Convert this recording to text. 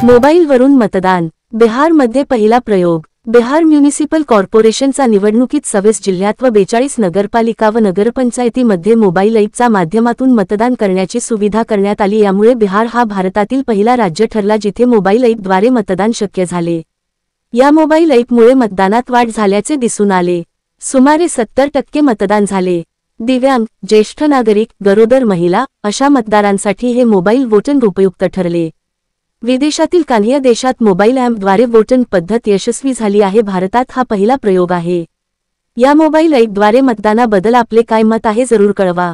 मोबाईलवरून मतदान. बिहारमध्ये पहिला प्रयोग. बिहार म्युनिसिपल कॉर्पोरेशनचा निवडणुकीत 26 जिल्ह्यात व 42 नगरपालिका व नगरपंचायतीमध्ये मोबाईल ॲपच्या माध्यमातून मतदान करण्याची सुविधा करण्यात आली. यामुळे बिहार हा भारतातील पहिला राज्य ठरला जिथे मोबाईल ॲपद्वारे मतदान शक्य झाले. या मोबाईल ॲपमुळे मतदानात वाढ झाल्याचे दिसून आले. सुमारे 70% मतदान झाले. दिव्यांग, ज्येष्ठ नागरिक, गरोदर महिला अशा मतदारांसाठी हे मोबाईल वोटिंग उपयुक्त ठरले. विदेशातील काही देशात मोबाईल ॲपद्वारे वोटिंग पद्धत यशस्वी झाली आहे. भारतात हा पहिला प्रयोग आहे. या मोबाईल ॲपद्वारे मतदानाबद्दल आपले काय मत आहे जरूर कळवा.